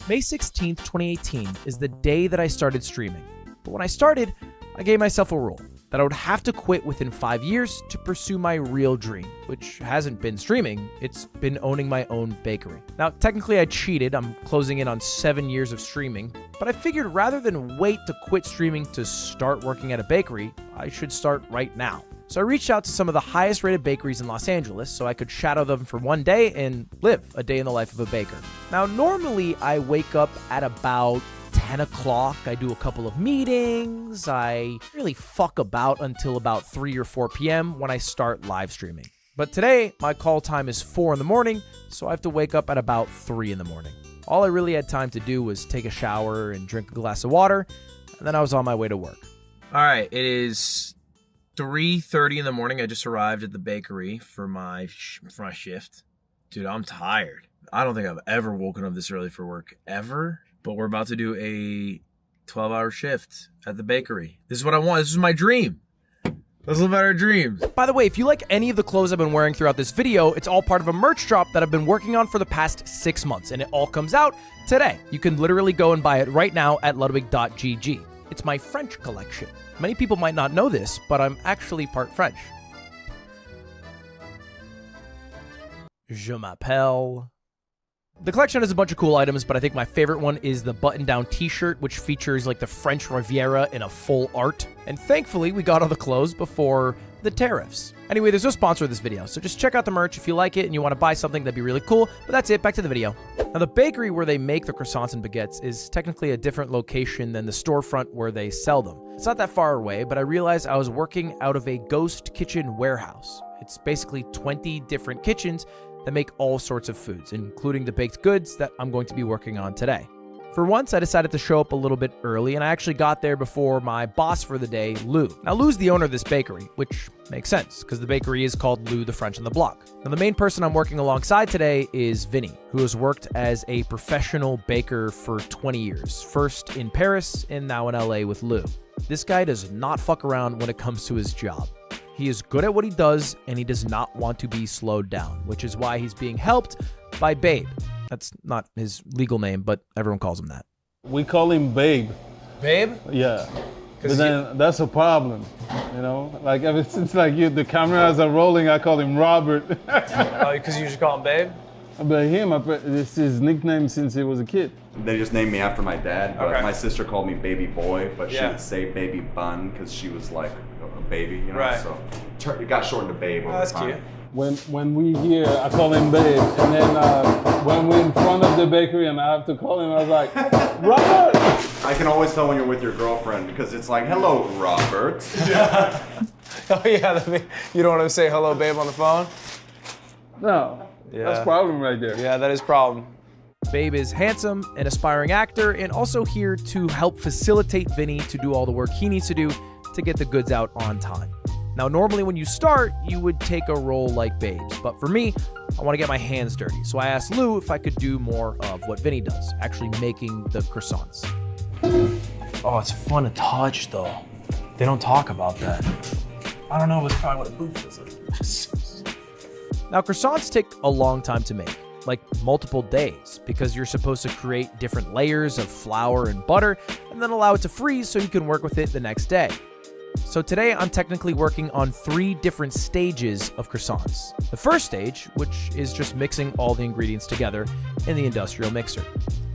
May 16th, 2018 is the day that I started streaming. But when I started, I gave myself a rule that I would have to quit within 5 years to pursue my real dream, which hasn't been streaming, it's been owning my own bakery. Now, technically I cheated, I'm closing in on 7 years of streaming, but I figured rather than wait to quit streaming to start working at a bakery, I should start right now. So I reached out to some of the highest rated bakeries in Los Angeles so I could shadow them for one day and live a day in the life of a baker. Now, normally I wake up at about 10 o'clock, I do a couple of meetings, I really fuck about until about 3 or 4 p.m. when I start live streaming. But today, my call time is 4 in the morning, so I have to wake up at about 3 in the morning. All I really had time to do was take a shower and drink a glass of water, and then I was on my way to work. All right, it is 3:30 in the morning. I just arrived at the bakery for my shift. Dude, I'm tired. I don't think I've ever woken up this early for work, ever. But we're about to do a 12-hour shift at the bakery. This is what I want. This is my dream. Let's live out our dreams. By the way, if you like any of the clothes I've been wearing throughout this video, it's all part of a merch drop that I've been working on for the past 6 months, and it all comes out today. You can literally go and buy it right now at ludwig.gg. It's my French collection. Many people might not know this, but I'm actually part French. Je m'appelle. The collection has a bunch of cool items, but I think my favorite one is the button-down t-shirt, which features like the French Riviera in a full art. And thankfully, we got all the clothes before the tariffs. Anyway, there's no sponsor of this video, so just check out the merch if you like it and you want to buy something, that'd be really cool. But that's it, back to the video. Now, the bakery where they make the croissants and baguettes is technically a different location than the storefront where they sell them. It's not that far away, but I realized I was working out of a ghost kitchen warehouse. It's basically 20 different kitchens that make all sorts of foods, including the baked goods that I'm going to be working on today. For once, I decided to show up a little bit early, and I actually got there before my boss for the day, Lou. Now, Lou's the owner of this bakery, which makes sense, because the bakery is called Lou the French on the Block. Now, the main person I'm working alongside today is Vinny, who has worked as a professional baker for 20 years, first in Paris and now in LA with Lou. This guy does not fuck around when it comes to his job. He is good at what he does, and he does not want to be slowed down, which is why he's being helped by Babe. That's not his legal name, but everyone calls him that. We call him Babe. Babe? Yeah. But then that's a problem, you know? Like ever since the cameras are rolling, I call him Robert. Oh, because you just call him Babe? But this is his nickname since he was a kid. They just named me after my dad, but okay. My sister called me Baby Boy, but she Yeah. would say Baby Bun because she was like a baby, you know? Right. So it got shortened to Babe over that's time. cute. When we hear, I call him Babe, and then when we're in front of the bakery and I have to call him, I was like, Robert! I can always tell when you're with your girlfriend because it's like, hello, Robert. Oh yeah, you don't want to say hello, babe, on the phone? No, Yeah. that's a problem right there. Yeah, that is a problem. Babe is handsome, an aspiring actor, and also here to help facilitate Vinny to do all the work he needs to do to get the goods out on time. Now, normally when you start, you would take a role like Babe's, but for me, I want to get my hands dirty. So I asked Lou if I could do more of what Vinny does, actually making the croissants. Oh, it's fun to touch though. They don't talk about that. I don't know, but it's probably what a booth is. Now, croissants take a long time to make, like multiple days, because you're supposed to create different layers of flour and butter and then allow it to freeze so you can work with it the next day. So today I'm technically working on 3 different stages of croissants. The first stage, which is just mixing all the ingredients together in the industrial mixer.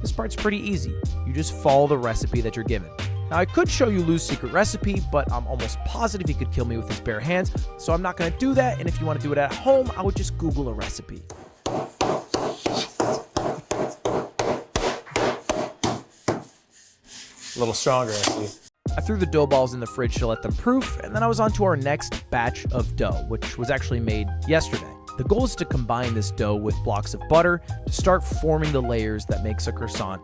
This part's pretty easy. You just follow the recipe that you're given. Now, I could show you Lou's secret recipe, but I'm almost positive he could kill me with his bare hands, so I'm not gonna do that, and if you wanna do it at home, I would just Google a recipe. A little stronger, I see. I threw the dough balls in the fridge to let them proof, and then I was on to our next batch of dough, which was actually made yesterday. The goal is to combine this dough with blocks of butter to start forming the layers that makes a croissant,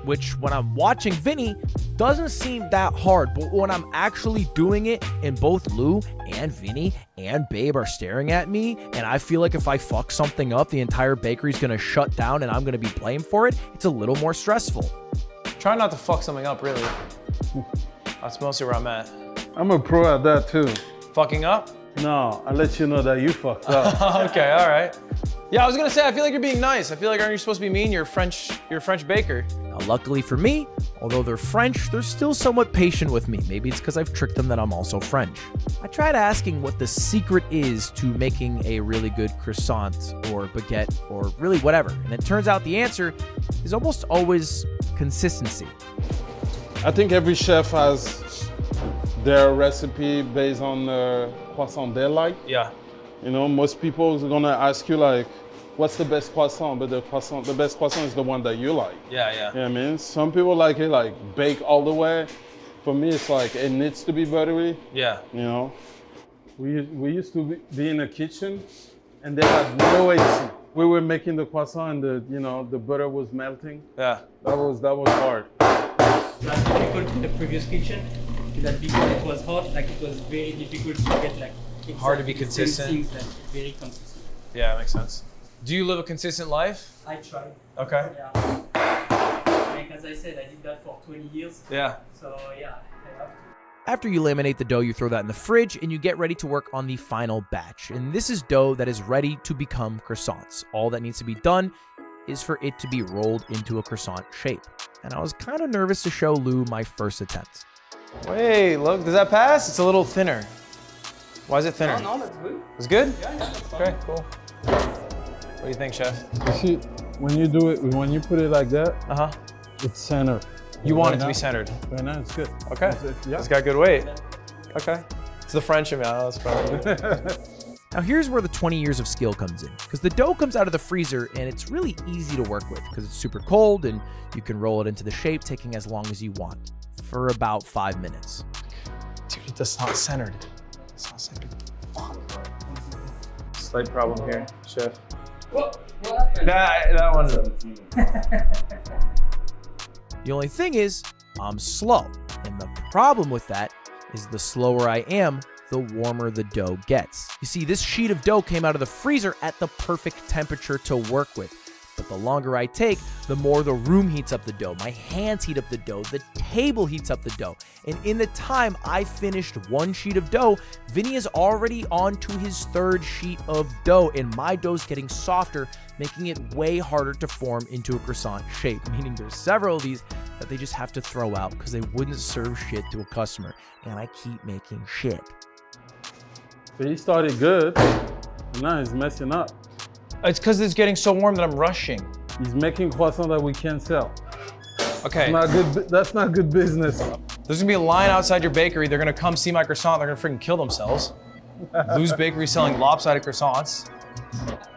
which when I'm watching Vinny doesn't seem that hard, but when I'm actually doing it and both Lou and Vinny and Babe are staring at me and I feel like if I fuck something up, the entire bakery's gonna shut down and I'm gonna be blamed for it, it's a little more stressful. Try not to fuck something up, really. That's mostly where I'm at. I'm a pro at that too. Fucking up? No, I let you know that you fucked up. Okay, all right. Yeah, I was gonna say, I feel like you're being nice. I feel like, aren't you supposed to be mean? You're a French baker. Now, luckily for me, although they're French, they're still somewhat patient with me. Maybe it's because I've tricked them that I'm also French. I tried asking what the secret is to making a really good croissant or baguette or really whatever. And it turns out the answer is almost always consistency. I think every chef has their recipe based on the croissant they like. Yeah. You know, most people are gonna ask you like, what's the best croissant? But the best croissant is the one that you like. Yeah. You know what I mean? Some people like it like baked all the way. For me, it's like, it needs to be buttery. Yeah. You know? We used to be in a kitchen and they had no AC. We were making the croissant and the butter was melting. Yeah. That was hard. That's difficult in the previous kitchen. That because it was hot, like it was very difficult to get like Hard to be exactly the consistent. same things, like, very consistent. Yeah, that makes sense. Do you live a consistent life? I try. Okay. Yeah. Like as I said, I did that for 20 years. Yeah. So yeah, I have to. After you laminate the dough, you throw that in the fridge and you get ready to work on the final batch. And this is dough that is ready to become croissants. All that needs to be done is for it to be rolled into a croissant shape. And I was kind of nervous to show Lou my first attempt. Wait, look, does that pass? It's a little thinner. Why is it thinner? No, that's good. It's good? Yeah, that's fine. Okay, cool. What do you think, chef? You see, when you put it like that, Uh-huh. it's centered. You want Right it to be now- centered. Right now, it's good. Okay. Yeah. It's got good weight. Okay. It's the French in me. Oh, that's probably. Now here's where the 20 years of skill comes in, because the dough comes out of the freezer and it's really easy to work with because it's super cold and you can roll it into the shape, taking as long as you want, for about 5 minutes. Dude, it's not centered. It's not centered. Slight problem here, chef. What happened? That one. The only thing is, I'm slow, and the problem with that is the slower I am, the warmer the dough gets. You see, this sheet of dough came out of the freezer at the perfect temperature to work with. But the longer I take, the more the room heats up the dough. My hands heat up the dough. The table heats up the dough. And in the time I finished one sheet of dough, Vinny is already on to his third sheet of dough. And my dough's getting softer, making it way harder to form into a croissant shape. Meaning there's several of these that they just have to throw out because they wouldn't serve shit to a customer. And I keep making shit. But he started good, and now he's messing up. It's because it's getting so warm that I'm rushing. He's making croissant that we can't sell. Okay. It's not good. That's not good business. There's gonna be a line outside your bakery. They're gonna come see my croissant. They're gonna freaking kill themselves. Lou's Bakery selling lopsided croissants.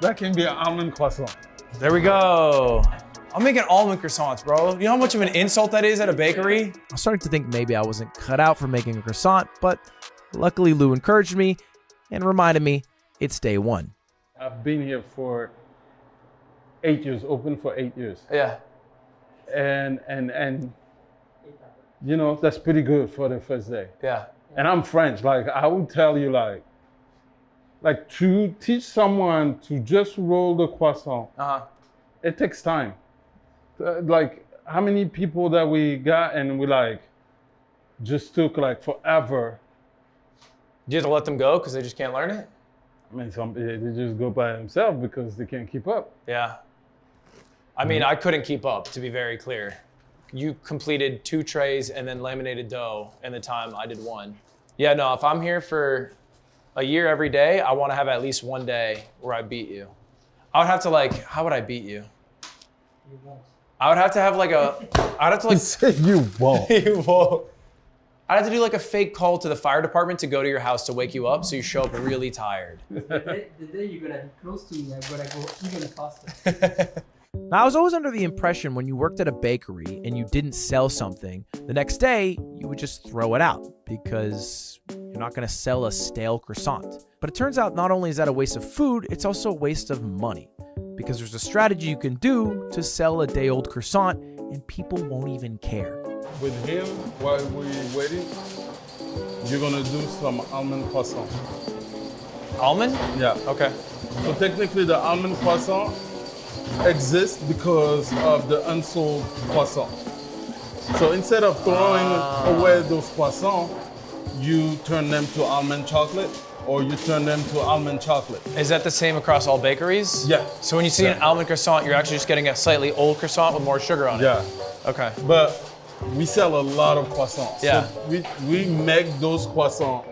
That can be an almond croissant. There we go. I'm making almond croissants, bro. You know how much of an insult that is at a bakery? I'm starting to think maybe I wasn't cut out for making a croissant, but luckily Lou encouraged me and reminded me it's day one. I've been here for 8 years, open for 8 years. Yeah. And you know, that's pretty good for the first day. Yeah. And I'm French, like I would tell you like to teach someone to just roll the croissant, it takes time. Like how many people that we got and we like just took like forever. Do you have to let them go because they just can't learn it? I mean, they just go by themselves because they can't keep up. Yeah. I mean, I couldn't keep up, to be very clear. You completed 2 trays and then laminated dough in the time I did 1. Yeah, no, if I'm here for a year every day, I want to have at least one day where I beat you. I would have to how would I beat you? You won't. I would have to have I'd have to You say you won't. you won't. I'd have to do a fake call to the fire department to go to your house to wake you up so you show up really tired. The day you're gonna be close to me, I'm gonna go even faster. Now, I was always under the impression when you worked at a bakery and you didn't sell something, the next day you would just throw it out because you're not going to sell a stale croissant. But it turns out not only is that a waste of food, it's also a waste of money because there's a strategy you can do to sell a day-old croissant and people won't even care. With him, while we're waiting, you're gonna do some almond croissant. Almond? Yeah. Okay. So technically the almond croissant exists because of the unsold croissant. So instead of throwing away those croissants, you turn them to almond chocolate or you turn them to almond chocolate. Is that the same across all bakeries? Yeah. So when you see an almond croissant, you're actually just getting a slightly old croissant with more sugar on it? Yeah. Okay. But we sell a lot of croissants. Yeah. So we make those croissants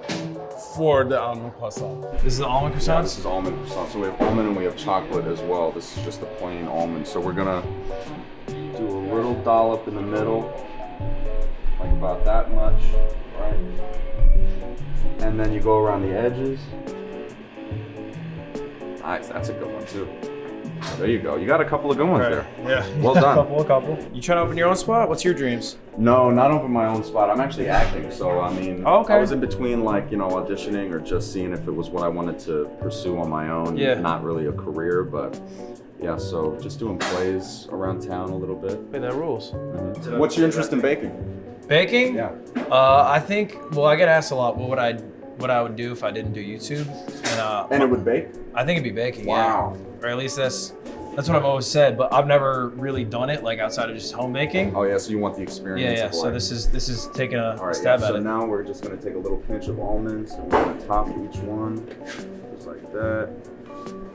for the almond croissant. This is the almond croissant? Yeah, this is almond croissant. So we have almond and we have chocolate as well. This is just a plain almond. So we're gonna do a little dollop in the middle, like about that much, right? And then you go around the edges. Nice, that's a good one too. There you go. You got a couple of good ones there. Yeah. Well done. A couple. You trying to open your own spot? What's your dreams? No, not open my own spot. I'm actually acting, so I mean, Oh, okay. I was in between, like, you know, auditioning or just seeing if it was what I wanted to pursue on my own. Yeah. Not really a career, but yeah. So just doing plays around town a little bit. Hey, that rules. What's your interest in baking? Baking? Yeah. I think. Well, I get asked a lot. What I would do if I didn't do YouTube, And it would bake? I think it'd be baking. Wow. Yeah. Or at least that's what I've always said. But I've never really done it like outside of just home baking. Oh yeah. So you want the experience? Yeah. Of, So like, this is taking a all right. stab Yeah, at so it. now we're just gonna take a little pinch of almonds and we're gonna top each one, just like that.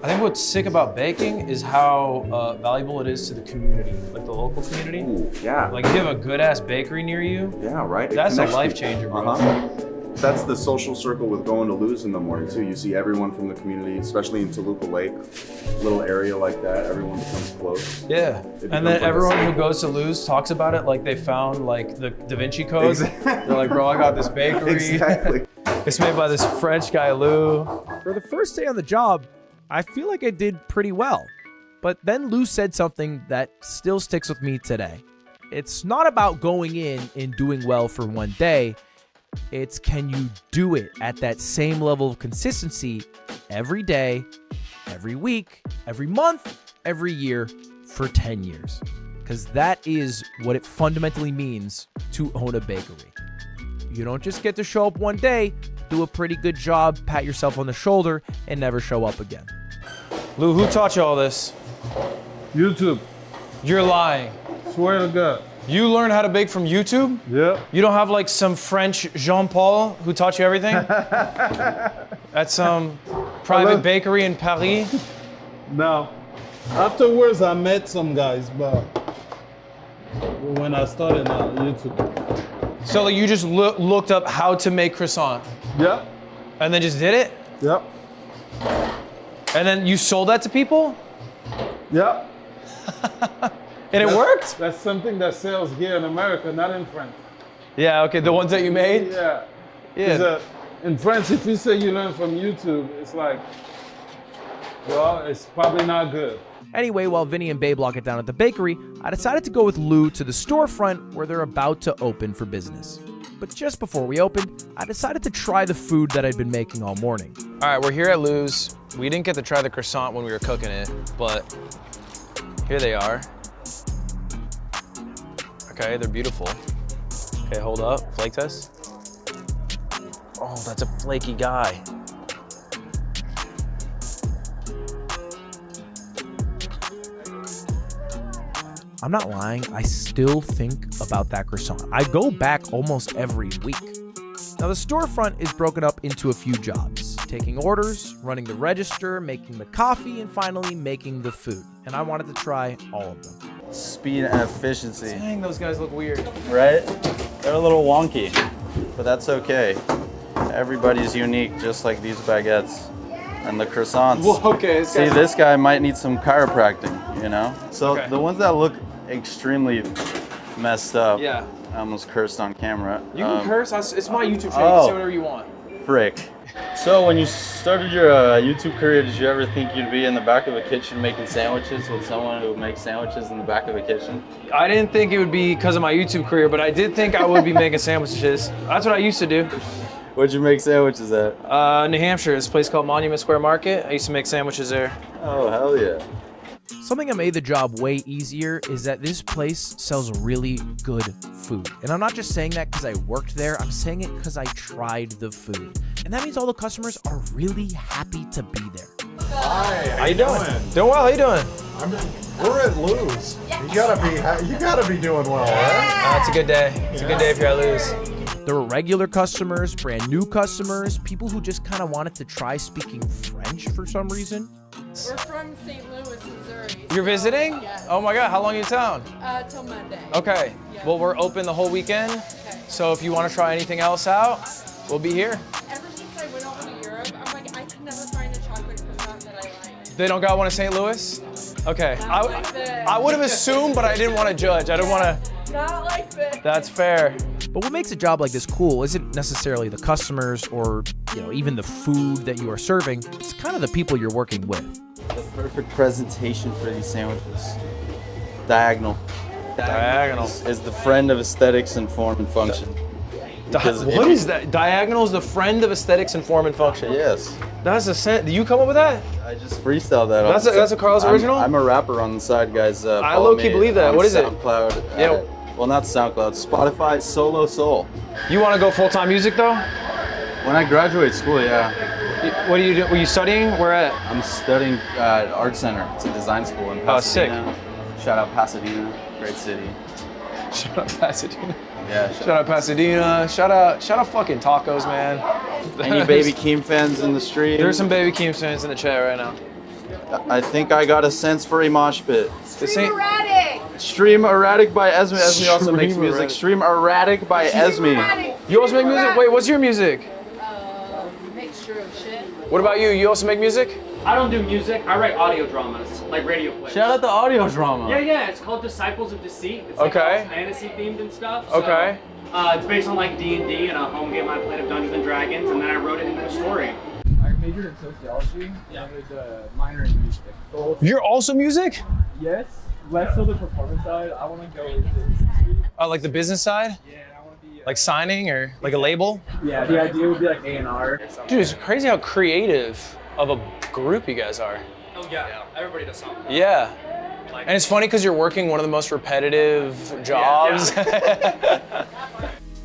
I think what's sick about baking is how valuable it is to the community, like the local community. Ooh, yeah. Like if you have a good ass bakery near you, Yeah, right. It that's a connects life people. changer, bro. That's the social circle with going to Luz in the morning too. You see everyone from the community, especially in Toluca Lake, little area like that. Everyone becomes close. Yeah, becomes and then like a everyone who staple. goes to Luz talks about it like they found like the Da Vinci Code. Exactly. They're like, bro, I got this bakery. Exactly. It's made by this French guy, Lou. For the first day on the job, I feel like I did pretty well. But then Lou said something that still sticks with me today. It's not about going in and doing well for one day. It's can you do it at that same level of consistency every day, every week, every month, every year for 10 years. Because that is what it fundamentally means to own a bakery. You don't just get to show up one day, do a pretty good job, pat yourself on the shoulder, and never show up again. Lou, who taught you all this? YouTube. You're lying. Swear to God. You learned how to bake from YouTube? Yeah. You don't have like some French Jean-Paul who taught you everything? At some private bakery in Paris? Now, afterwards I met some guys, but when I started on YouTube. So like, you just looked up how to make croissant Yeah. and then just did it? Yeah. And then you sold that to people? Yeah. And it worked? That's something that sells here in America, not in France. Yeah, okay, the ones that you made? Yeah. Yeah. 'Cause, in France, if you say you learn from YouTube, it's like, well, it's probably not good. Anyway, while Vinny and Babe lock it down at the bakery, I decided to go with Lou to the storefront where they're about to open for business. But just before we opened, I decided to try the food that I'd been making all morning. All right, we're here at Lou's. We didn't get to try the croissant when we were cooking it, but here they are. Okay, they're beautiful. Okay, hold up, flake test. Oh, that's a flaky guy. I'm not lying, I still think about that croissant. I go back almost every week. Now the storefront is broken up into a few jobs. Taking orders, running the register, making the coffee, and finally making the food. And I wanted to try all of them. Speed and efficiency, Dang, those guys look weird. right? They're a little wonky, but that's okay. Everybody's unique, just like these baguettes and the croissants. Okay, See, this guy might need some chiropractic, you know? So Okay. the ones that look extremely messed up, Yeah. I almost cursed on camera. You can curse, it's my YouTube channel, you can oh. say whatever you want. Frick. So when you started your YouTube career, did you ever think you'd be in the back of a kitchen making sandwiches with someone who makes sandwiches in the back of a kitchen? I didn't think it would be because of my YouTube career, but I did think I would be making sandwiches. That's what I used to do. Where'd you make sandwiches at? New Hampshire, this place called Monument Square Market. I used to make sandwiches there. Oh, hell yeah. Something that made the job way easier is that this place sells really good food. And I'm not just saying that because I worked there, I'm saying it because I tried the food. And that means all the customers are really happy to be there. Hi, How you doing? Doing well, how you doing? we're at Lou's. You gotta be doing well, right? It's a good day. It's a good day if you're at Lou's. There were regular customers, brand new customers, people who just kind of wanted to try speaking French for some reason. We're from St. Louis, Missouri. You're visiting? Yes. Oh my God, how long are you in town? Till Monday. Okay, Yeah. well, we're open the whole weekend. Okay. So if you want to try anything else out, we'll be here. Ever since I went over to Europe, I'm like, I could never find a chocolate croissant that I like. They don't got one in St. Louis? Okay, Not like this. I would have assumed, but I didn't want to judge. I didn't want to. Not like this. That's fair. But what makes a job like this cool isn't necessarily the customers or, even the food that you are serving. It's kind of the people you're working with. The perfect presentation for these sandwiches. Diagonal. Diagonal. Is the friend of aesthetics and form and function. Because What is that? Diagonal is the friend of aesthetics and form and function. Yes. That's a sent. Did you come up with that? I just freestyled that. That's a Carl's original? I'm a rapper on the side, guys. I Follow low-key me believe that. on What is it? SoundCloud. Yeah. Well, not SoundCloud. Spotify. Solo Soul. You want to go full-time music though? When I graduate school, yeah. What do you do? Were you studying? Where at? I'm studying at Art Center. It's a design school in Oh, sick. Pasadena. Shout out Pasadena, great city. Shout out Pasadena. Yeah. Shout out Pasadena. Shout out fucking tacos, man. Any Baby Keem fans in the street? There's some Baby Keem fans in the chat right now. I think I got a sense for a mosh pit. Stream Erratic. Stream Erratic by Esme. Esme also makes Stream music. Erratic. Stream Erratic by Esme. You also make music? Wait, what's your music? Mixture of shit. What about you? You also make music? I don't do music. I write audio dramas, like radio plays. Shout out the audio drama. Yeah. It's called Disciples of Deceit. It's Okay. like fantasy themed and stuff. Okay. So, it's based on like D&D and a home game I played of Dungeons and Dragons, and then I wrote it into a story. I majored in sociology. Yeah. And I did a minor in music. So, You're also music? yes, less so the performance side. I want to go into the C-suite. Like the business side? Yeah, I want to be. Like signing or like a label? Yeah, the idea would be like A&R. Dude, it's crazy how creative of a group you guys are. Oh yeah. Everybody does something. Yeah. And it's funny because you're working one of the most repetitive jobs. And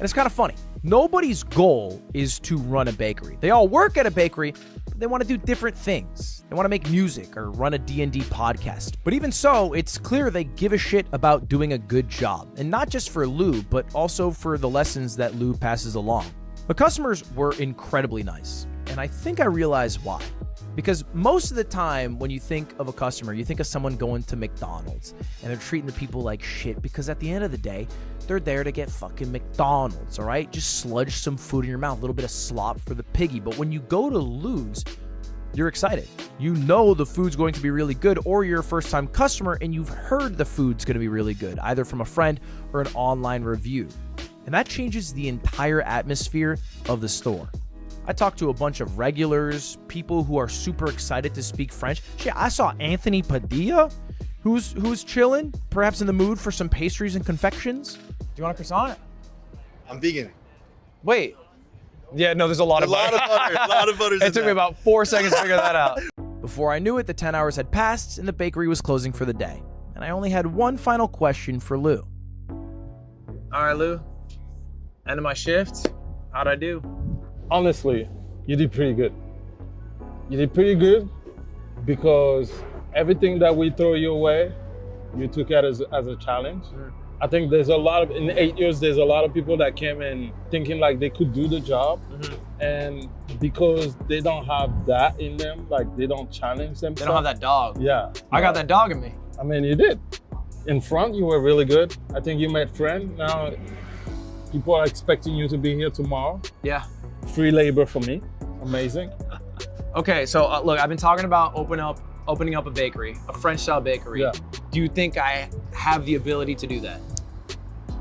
it's kind of funny. Nobody's goal is to run a bakery. They all work at a bakery, but they want to do different things. They want to make music or run a D&D podcast. But even so, it's clear they give a shit about doing a good job. And not just for Lou, but also for the lessons that Lou passes along. The customers were incredibly nice. And I think I realized why. Because most of the time when you think of a customer, you think of someone going to McDonald's and they're treating the people like shit because at the end of the day, they're there to get fucking McDonald's, all right? Just sludge some food in your mouth, a little bit of slop for the piggy. But when you go to Lou's, you're excited. You know the food's going to be really good, or you're a first-time customer and you've heard the food's going to be really good, either from a friend or an online review. And that changes the entire atmosphere of the store. I talked to a bunch of regulars, people who are super excited to speak French. Shit, I saw Anthony Padilla, who's chilling, perhaps in the mood for some pastries and confections. Do you want a croissant? I'm vegan. Wait. Yeah, no, there's a lot of butter. A lot of butter. It took me about 4 seconds to figure that out. Before I knew it, the 10 hours had passed and the bakery was closing for the day. And I only had one final question for Lou. All right, Lou. End of my shift. How'd I do? Honestly, you did pretty good. You did pretty good because everything that we throw your way, you took it as a challenge. I think there's a lot of, in 8 years, there's a lot of people that came in thinking like they could do the job. And because they don't have that in them, like they don't challenge themselves. They don't have that dog. Yeah. I got that dog in me. I mean, you did. In front, you were really good. I think you made friends. Now, people are expecting you to be here tomorrow. Yeah. Free labor for me. Amazing. Okay, so look, I've been talking about opening up a bakery, a French style bakery. Yeah. Do you think I have the ability to do that?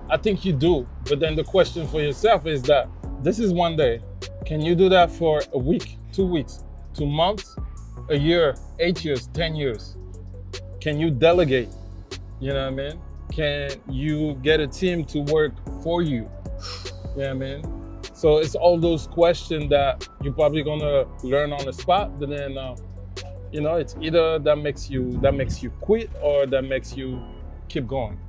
I think you do. But then the question for yourself is that this is one day. Can you do that for a week, 2 weeks, 2 months, a year, 8 years, 10 years? Can you delegate? You know what I mean? Can you get a team to work for you? You know what I mean? So it's all those questions that you're probably gonna learn on the spot, but then you know, it's either that makes you quit or that makes you keep going.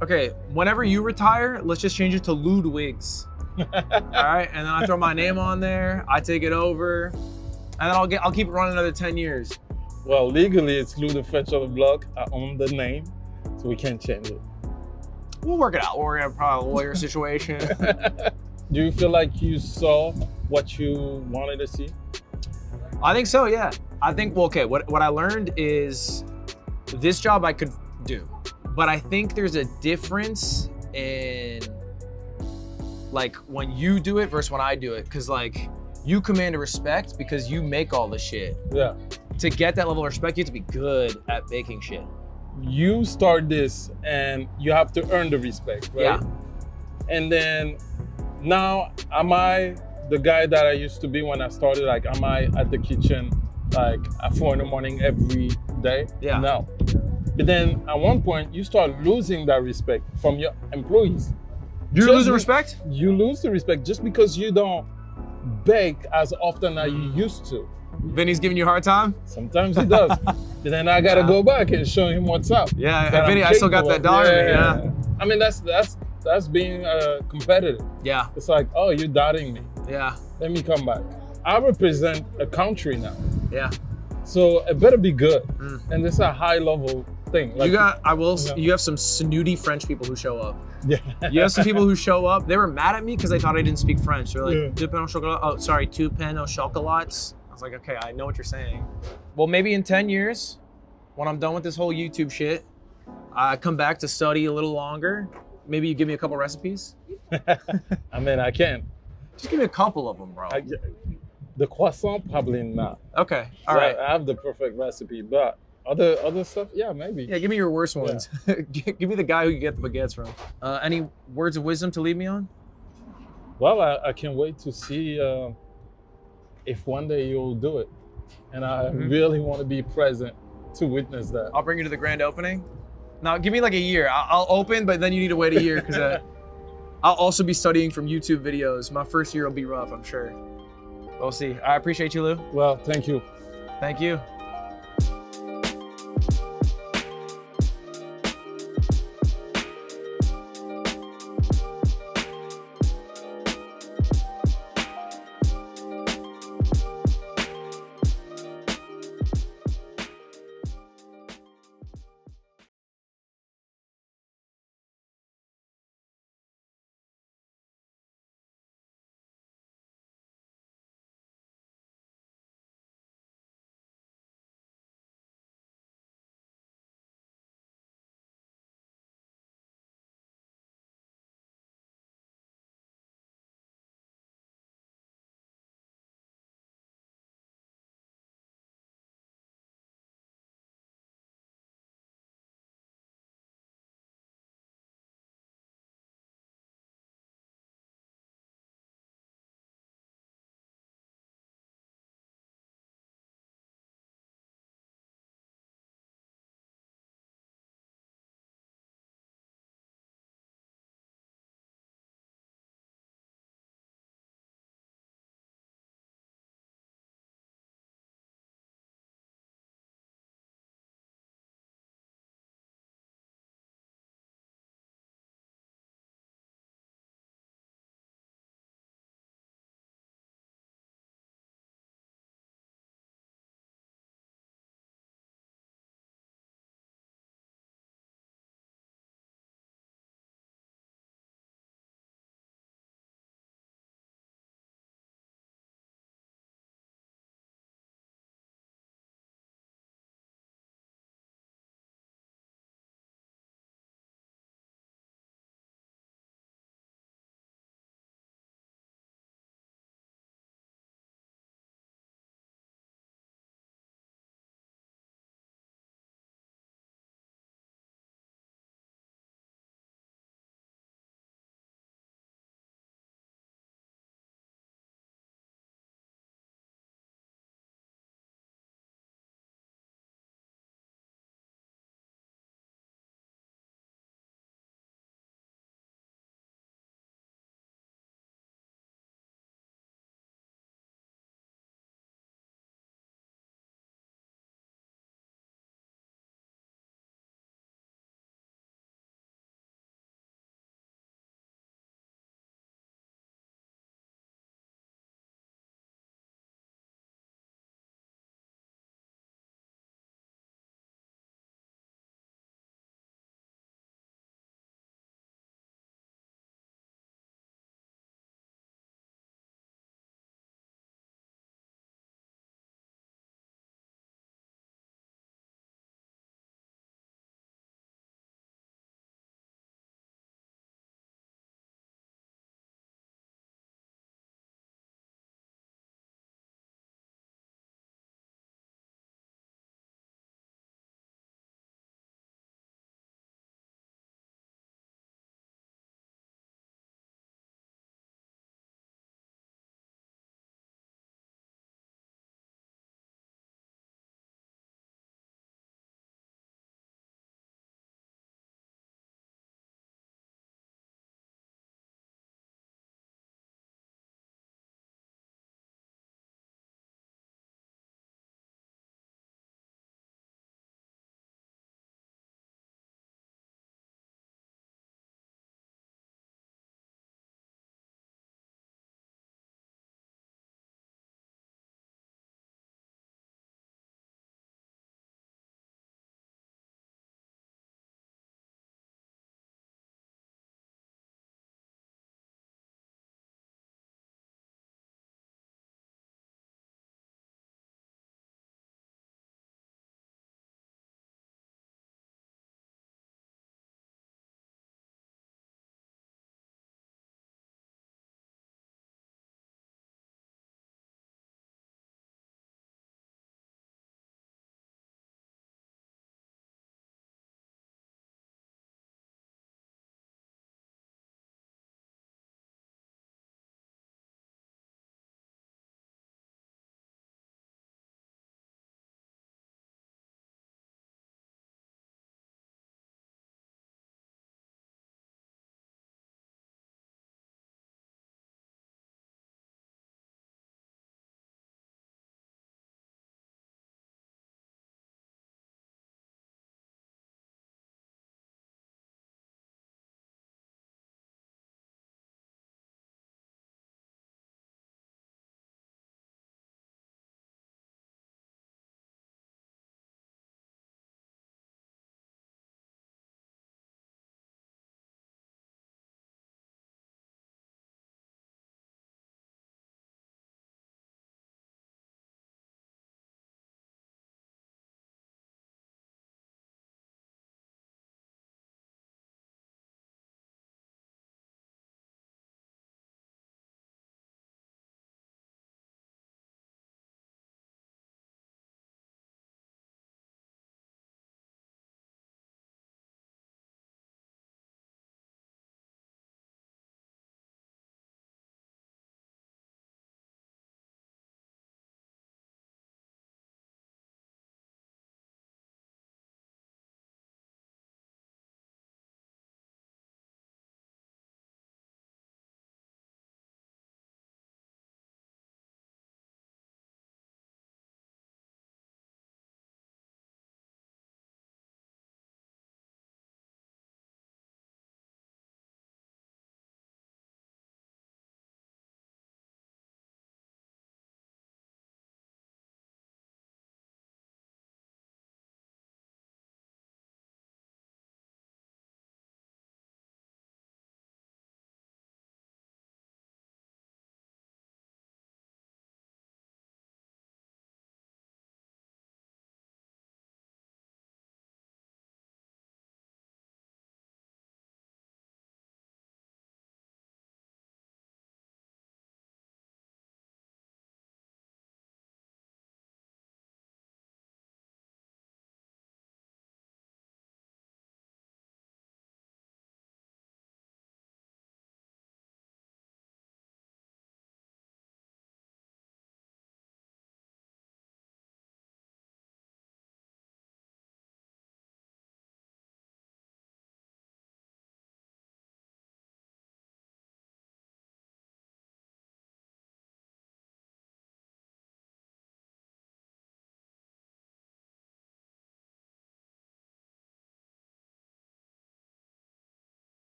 Okay, whenever you retire, let's just change it to Ludwig's. All right, and then I throw my name on there, I take it over, and then I'll keep it running another 10 years. Well, legally it's Lou the French of the Block. I own the name, so we can't change it. We'll work it out. We'll work out probably a lawyer situation. Do you feel like you saw what you wanted to see? I think so, yeah. I think, well, okay, what I learned is this job I could do, but I think there's a difference in like when you do it versus when I do it. Cause like you command a respect because you make all the shit. Yeah. To get that level of respect, you have to be good at making shit. You start this and you have to earn the respect, right? Yeah. And then now, am I the guy that I used to be when I started? Like, am I at the kitchen like at 4 in the morning every day? Yeah. No. But then at one point, you start losing that respect from your employees. You lose the respect? You lose the respect just because you don't bake as often as you used to. Vinny's giving you a hard time? Sometimes he does. But then I gotta go back and show him what's up. Yeah, that Vinny, I'm I still got that dollar in me, yeah. I mean, that's being competitive. Yeah. It's like, oh, you're doubting me. Yeah. Let me come back. I represent a country now. Yeah. So it better be good. And it's a high level thing. Like, you have some snooty French people who show up. Yeah. You have some people who show up, they were mad at me because they thought I didn't speak French. They're like, deux pains au chocolat. Oh, sorry, two pains au chocolats. I was like, okay, I know what you're saying. Well, maybe in 10 years, when I'm done with this whole YouTube shit, I come back to study a little longer. Maybe you give me a couple recipes. I mean, I can. Just give me a couple of them, bro. The croissant, probably not. Okay, all So right. I have the perfect recipe, but other stuff, yeah, maybe. Yeah, give me your worst ones. Give me the guy who you get the baguettes from. Any words of wisdom to leave me on? Well, I can't wait to see if one day you'll do it. And I really want to be present to witness that. I'll bring you to the grand opening. Now, give me like a year. I'll open, but then you need to wait a year because I'll also be studying from YouTube videos. My first year will be rough, I'm sure. We'll see. I appreciate you, Lou. Well, thank you. Thank you.